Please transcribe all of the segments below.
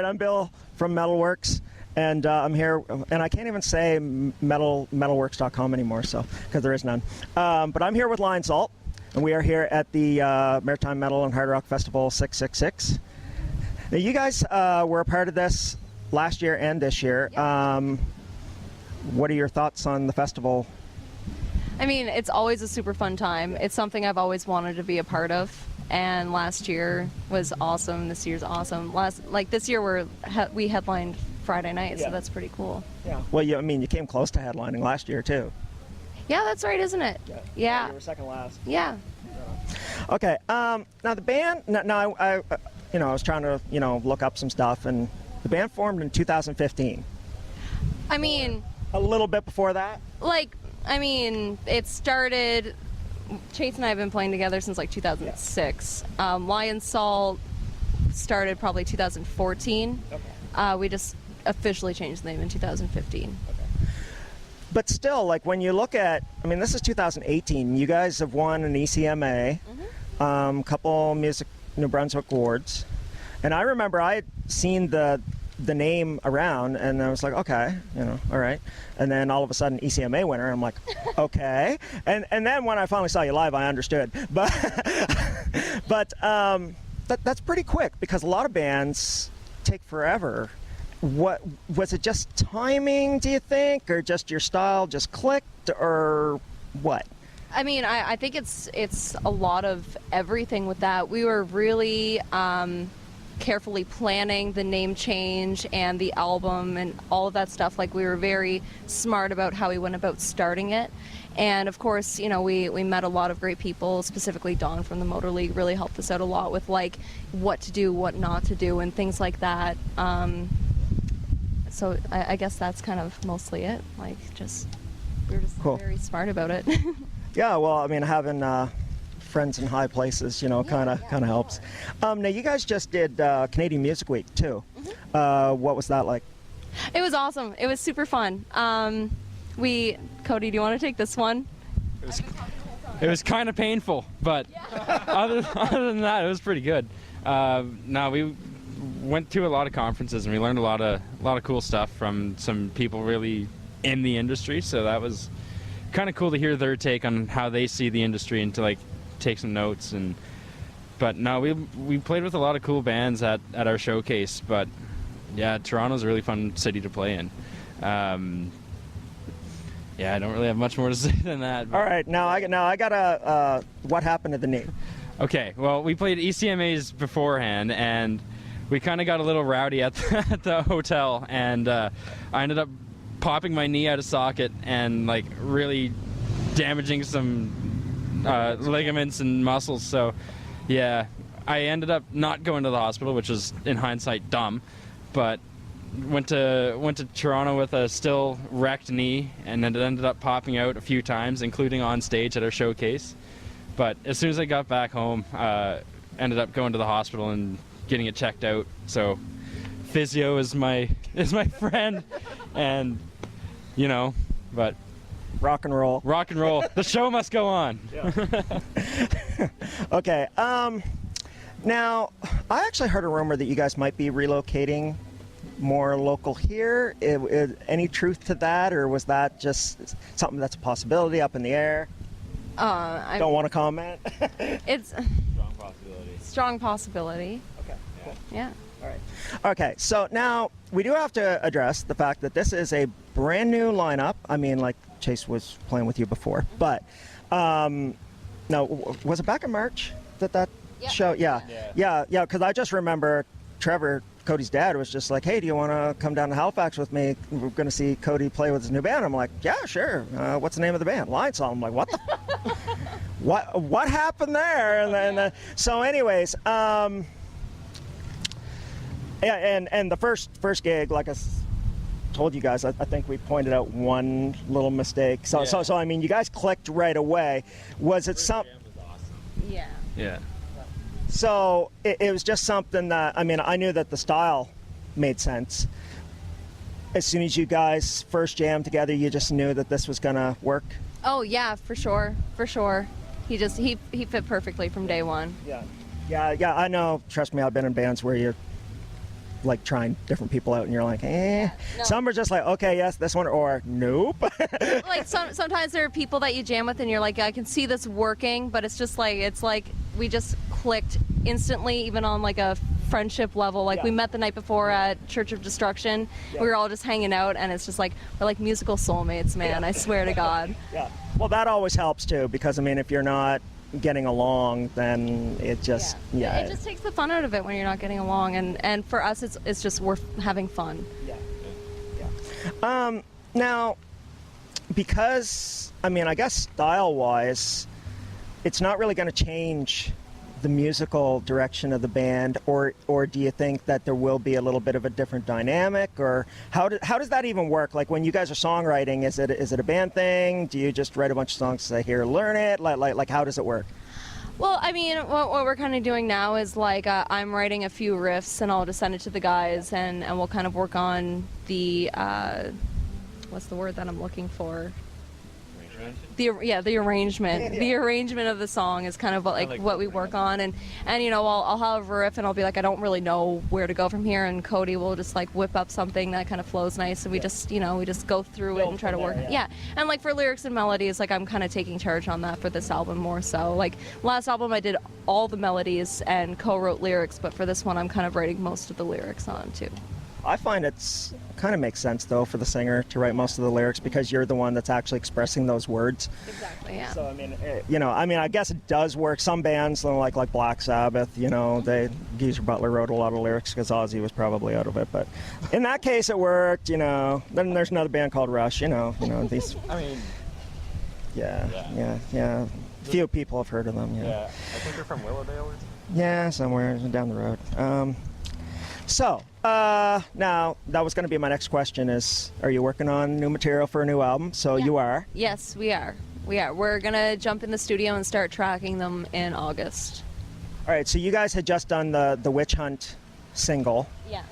I'm Bill from Mettalworx, and I'm here, and I can't even say Mettalworx.com anymore, so because there is none. But I'm here with LionSault, and we are here at the Maritime Metal and Hard Rock Festival 666. Now, you guys were a part of this last year and this year. Yep. What are your thoughts on the festival? I mean, it's always a super fun time. It's something I've always wanted to be a part of. And last year was awesome. This year's awesome. This year we headlined Friday night, so that's pretty cool. Yeah. Well, you came close to headlining last year too. Yeah, that's right, isn't it? Yeah. You were second last. Yeah. Okay. Now the band. Now I was trying to look up some stuff, and the band formed in 2015. I mean, a little bit before that. It started. Chase and I have been playing together since 2006. LionSault started probably 2014. Okay. We just officially changed the name in 2015. Okay. But still, when you look at, this is 2018. You guys have won an ECMA, couple Music New Brunswick awards, and I remember I had seen the name around, and I was like, okay, all right. And then all of a sudden, ECMA winner, and I'm like, okay. And then when I finally saw you live, I understood. But that's pretty quick, because a lot of bands take forever. What was it? Just timing, do you think, or just your style just clicked, or what? I think it's a lot of everything with that. We were really carefully planning the name change and the album and all of that stuff. We were very smart about how we went about starting it. And of course, we met a lot of great people, specifically Dawn from the Motor League really helped us out a lot with what to do, what not to do, and things like that. So I guess that's kind of mostly it. We were just cool. Very smart about it. Yeah, well, having friends in high places, kind of helps. Now, you guys just did Canadian Music Week too. What was that like? It was awesome. It was super fun. Cody, do you want to take this one? It was kind of painful, but other than that, it was pretty good. We went to a lot of conferences, and we learned a lot of cool stuff from some people really in the industry. So that was kind of cool to hear their take on how they see the industry, and to take some notes. But no, we played with a lot of cool bands at our showcase. But yeah, Toronto's a really fun city to play in. I don't really have much more to say than that. All right, now I got what happened to the knee? Okay, well, we played ECMAs beforehand, and we kind of got a little rowdy at the hotel, and I ended up popping my knee out of socket and really damaging some ligaments and muscles. So yeah, I ended up not going to the hospital, which was in hindsight dumb, but went to Toronto with a still wrecked knee, and then it ended up popping out a few times, including on stage at our showcase. But as soon as I got back home, ended up going to the hospital and getting it checked out. So physio is my friend, and but rock and roll. Rock and roll. The show must go on. Yeah. Okay. Now, I actually heard a rumor that you guys might be relocating more local here. Any truth to that, or was that just something that's a possibility up in the air? Don't want to comment. It's strong possibility. Strong possibility. Okay. Cool. Yeah. All right. Okay. So now we do have to address the fact that this is a brand new lineup. Chase was playing with you before, but no, was it back in March that show? Yeah. Because I just remember Trevor, Cody's dad, was just like, hey, do you want to come down to Halifax with me? We're going to see Cody play with his new band. I'm like, yeah, sure. What's the name of the band? LionSault. I'm like, what the? What happened there? And then, so anyways, and the first gig, like I told you guys, I think we pointed out one little mistake. So you guys clicked right away. Was it something? Awesome. Yeah. Yeah. So it was just something that, I knew that the style made sense. As soon as you guys first jammed together, you just knew that this was gonna work? Oh yeah, for sure. He fit perfectly from day one. Yeah, I know, trust me, I've been in bands where like trying different people out and you're like, eh? No. Some are just like, okay, yes, this one, or nope. Like sometimes there are people that you jam with and you're like, I can see this working, but it's like we just clicked instantly, even on like a friendship level. Like we met the night before at Church of Destruction. We were all just hanging out, and it's just like we're like musical soulmates, man. I swear to God. Yeah. Well, that always helps too, because I mean, if you're not getting along, then it just It just takes the fun out of it when you're not getting along, and for us, it's just worth having fun. Now, because I mean, I guess style-wise, it's not really going to change the musical direction of the band, or do you think that there will be a little bit of a different dynamic, or how does that even work? Like when you guys are songwriting, is it a band thing? Do you just write a bunch of songs and say, here, learn it? Like how does it work? Well, I mean, what we're kind of doing now is like I'm writing a few riffs, and I'll just send it to the guys, and we'll kind of work on the what's the word that I'm looking for? The arrangement. The arrangement of the song is kind of what we work on, and you know, I'll have a riff and I'll be like, I don't really know where to go from here, and Cody will just like whip up something that kind of flows nice, and we just go through it and try to work. And like for lyrics and melodies, like I'm kind of taking charge on that for this album more so. Like last album I did all the melodies and co-wrote lyrics, but for this one I'm kind of writing most of the lyrics on too. I find it's kind of makes sense though for the singer to write most of the lyrics, because you're the one that's actually expressing those words. Exactly. Yeah. So I mean, I guess it does work. Some bands like Black Sabbath, Geezer Butler wrote a lot of lyrics because Ozzy was probably out of it. But in that case, it worked. Then there's another band called Rush. These. I mean, yeah. Few people have heard of them. Yeah, I think they're from Willowdale or something. Yeah, somewhere down the road. So, now, that was going to be my next question is, are you working on new material for a new album? So you are? Yes, we are. We're going to jump in the studio and start tracking them in August. All right, so you guys had just done the Witch Hunt single. Yeah.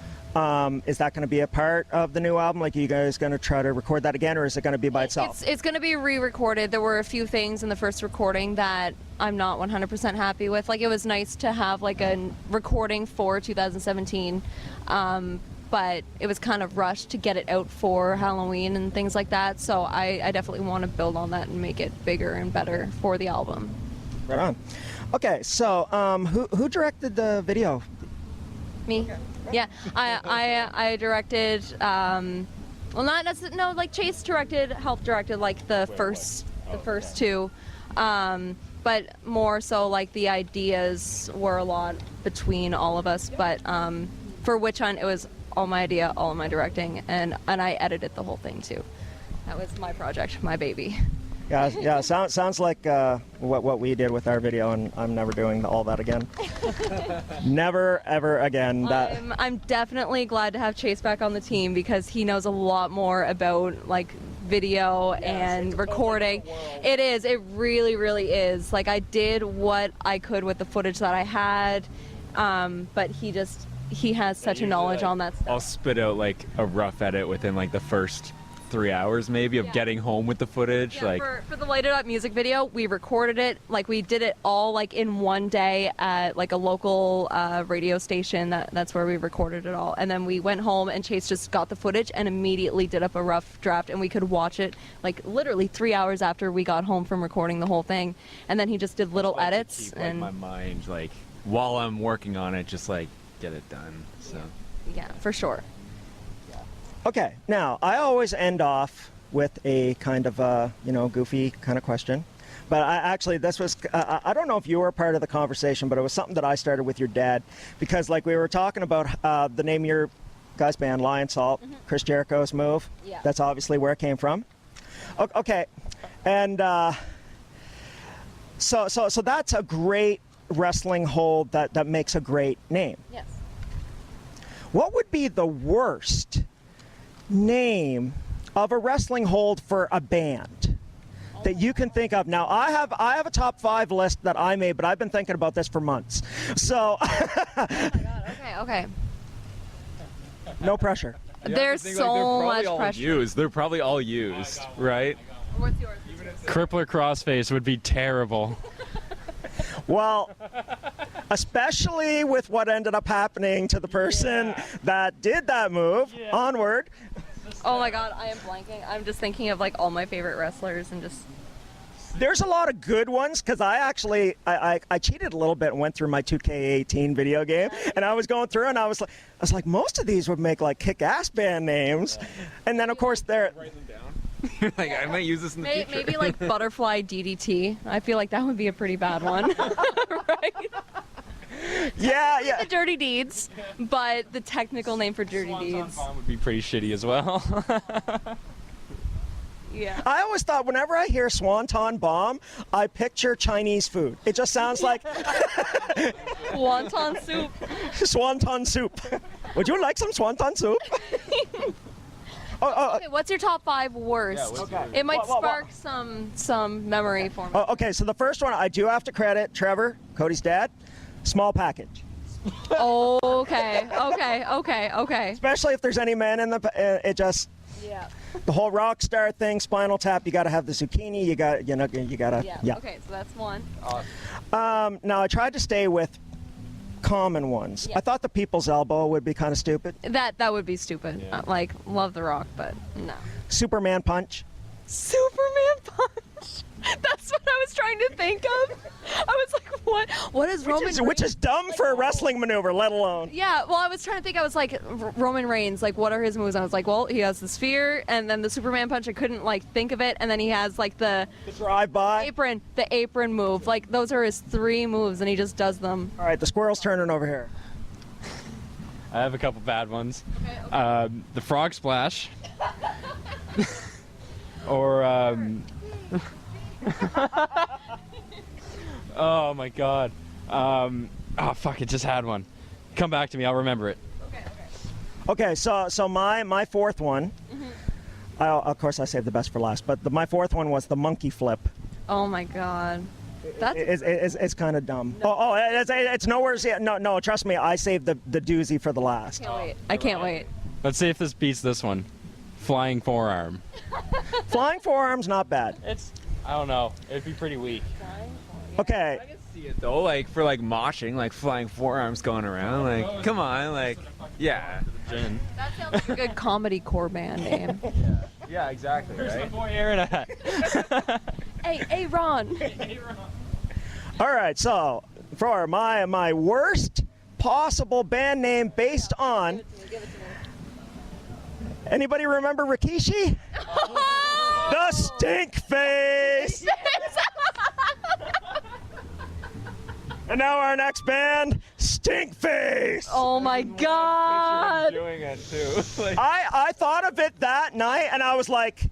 Is that going to be a part of the new album? Like, are you guys going to try to record that again, or is it going to be by itself? It's going to be re-recorded. There were a few things in the first recording that I'm not 100% happy with. Like, it was nice to have like a recording for 2017, but it was kind of rushed to get it out for Halloween and things like that. So I definitely want to build on that and make it bigger and better for the album. Right on. Okay, so who directed the video? Me. Okay. Yeah, I directed. Like Chase helped directed like the first two, but more so like the ideas were a lot between all of us. But for Witch Hunt, it was all my idea, all of my directing, and I edited the whole thing too. That was my project, my baby. Yeah. Sounds like what we did with our video, and I'm never doing all that again. Never, ever again. I'm definitely glad to have Chase back on the team, because he knows a lot more about like video and recording. It is. It really, really is. Like, I did what I could with the footage that I had, but he has such a knowledge on that stuff. I'll spit out like a rough edit within like the first 3 hours maybe of getting home with the footage. For the Lighted Up music video, we recorded it, like we did it all like in one day at like a local radio station. That's where we recorded it all, and then we went home and Chase just got the footage and immediately did up a rough draft, and we could watch it like literally 3 hours after we got home from recording the whole thing, and then he just did little edits. Keep, and my mind, like while I'm working on it, just like get it done. So yeah, for sure. Okay, now I always end off with a kind of goofy kind of question, but this was I don't know if you were a part of the conversation, but it was something that I started with your dad, because like we were talking about the name of your guys' band, LionSault, Chris Jericho's move. Yeah. That's obviously where it came from. Okay, and so that's a great wrestling hold that makes a great name. Yes. What would be the worst name of a wrestling hold for a band that you can think of? Now, I have a top 5 list that I made, but I've been thinking about this for months. So, oh my God. Okay. No pressure. There's so much pressure. They're probably all used, right? What's yours? Crippler Crossface would be terrible. Well, especially with what ended up happening to the person that did that move. Onward. Oh my God, I am blanking. I'm just thinking of like all my favorite wrestlers and just. There's a lot of good ones because I actually I cheated a little bit and went through my 2K18 video game, and I was going through and I was like most of these would make like kick-ass band names, and then of course they're. Write them down. Like I might use this in the future. Maybe like Butterfly DDT. I feel like that would be a pretty bad one, right? Yeah. The Dirty Deeds, but the technical name for Dirty Swanton Deeds. Bomb would be pretty shitty as well. Yeah. I always thought whenever I hear Swanton Bomb, I picture Chinese food. It just sounds like Wonton soup. Swanton soup. Would you like some Swanton soup? Okay, what's your top 5 worst? what's Okay. It might Well, spark some memory for me. Okay, so the first one I do have to credit Trevor, Cody's dad. Small package. Okay. Especially if there's any men in the, it just, Yeah. the whole rock star thing, Spinal Tap, you got to have the zucchini, you got to, Yeah. Okay, so that's one. Now I tried to stay with common ones. Yeah. I thought the People's Elbow would be kind of stupid. That would be stupid. Yeah. Like, love The Rock, but no. Superman Punch. Superman punch. That's what I was trying to think of. I was like, what? What is Roman? Which is dumb for a wrestling maneuver, let alone. Yeah, well, I was trying to think. I was like, Roman Reigns, like, what are his moves? I was like, well, he has the sphere, and then the Superman punch. I couldn't like think of it, and then he has like the Drive-by. the apron move. Like, those are his 3 moves, and he just does them. All right, the squirrel's turning over here. I have a couple bad ones. Okay. The frog splash. Or oh my god. Oh fuck! It just had one. Come back to me. I'll remember it. Okay, so my fourth one. Of course, I saved the best for last, but my fourth one was the monkey flip. Oh my god. That's It's kind of dumb. It's nowhere. No, trust me, I saved the doozy for the last. can't wait. I can't wait. Let's see if this beats this one. Flying forearm. Flying forearm's not bad. I don't know. It'd be pretty weak. Okay, I can see it though, like for like moshing, like flying forearms going around. Like, come on, like, yeah. Gin. That sounds like a good comedy core band name. Yeah, exactly, Where's my right? boy Aaron at? Hey, Ron. all right. So for my worst possible band name based on. Anybody remember Rikishi? The Stink Face. And now our next band, Stink Face. Oh my god. Doing it too. Like, I thought of it that night, and I was like,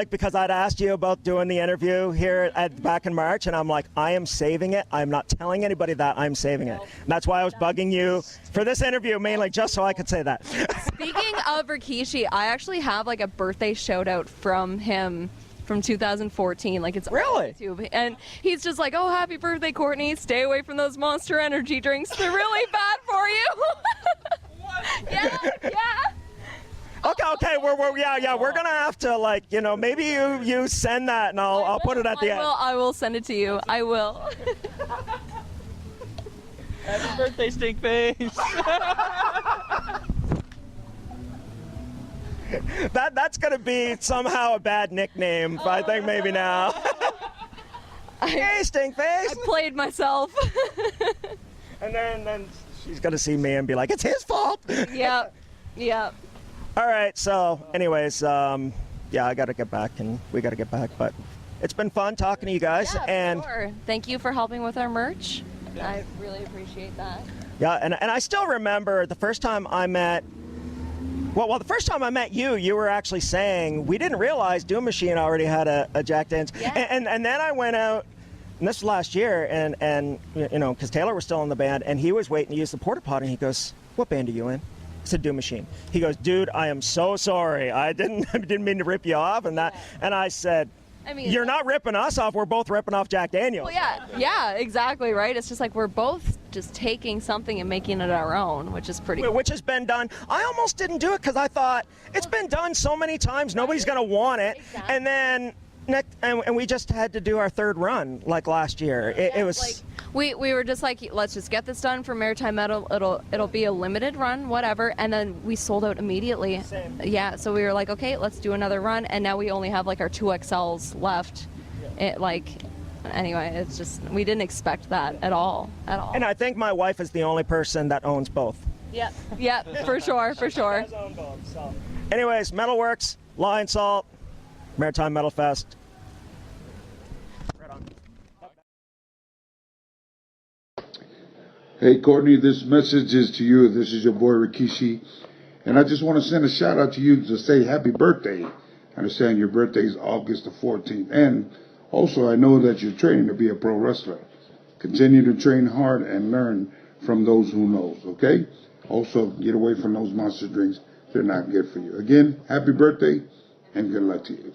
because I'd asked you about doing the interview here back in March, and I'm like, I am saving it. I'm not telling anybody that. I'm saving it. And that's why I was bugging you for this interview, mainly just so I could say that. Speaking of Rikishi, I actually have like a birthday shout out from him from 2014. Like, it's on Really? YouTube. And he's just like, oh, happy birthday, Courtney. Stay away from those Monster Energy drinks. They're really bad for you. Yeah. Okay, we're gonna have to, like, maybe you send that, and I'll put it at the end. I will send it to you. I will. Happy birthday, Stink Face. That's gonna be somehow a bad nickname, but I think maybe now. Hey, Stink Face. I played myself. And then she's gonna see me and be like, it's his fault. Yep. All right, so anyways, I gotta get back, and we gotta get back, but it's been fun talking to you guys. Yeah, and sure. Thank you for helping with our merch. I really appreciate that. yeah, and I still remember the first time I met. Well, the first time I met you, you were actually saying we didn't realize Doom Machine already had a Jack Daniels. Yeah. And then I went out, and this was last year, and because Taylor was still in the band, and he was waiting to use the porta potty, and he goes, "What band are you in?" I said, Doom Machine. He goes, "Dude, I am so sorry. I didn't mean to rip you off," and I said, I mean, "You're not ripping us off. We're both ripping off Jack Daniels." Well, yeah, exactly, right? It's just like we're both just taking something and making it our own, which is pretty cool. Which has been done. I almost didn't do it because I thought it's been done so many times, nobody's going to want it. Exactly. And then and we just had to do our third run like last year. It was like, we were just like, let's just get this done for Maritime Metal. It'll be a limited run, whatever. And then we sold out immediately. Same. Yeah, so we were like, okay, let's do another run. And now we only have like our 2XLs left. Anyway, it's just, we didn't expect that at all. And I think my wife is the only person that owns both. Yeah, for sure. Does own both, so. Anyways, Mettalworx, LionSault, Maritime Metal Fest. Right on. Hey Courtney, this message is to you. This is your boy Rikishi. And I just want to send a shout out to you to say happy birthday. I understand your birthday is August the 14th. And also I know that you're training to be a pro wrestler. Continue to train hard and learn from those who knows, okay? Also get away from those monster drinks. They're not good for you. Again, happy birthday and good luck to you.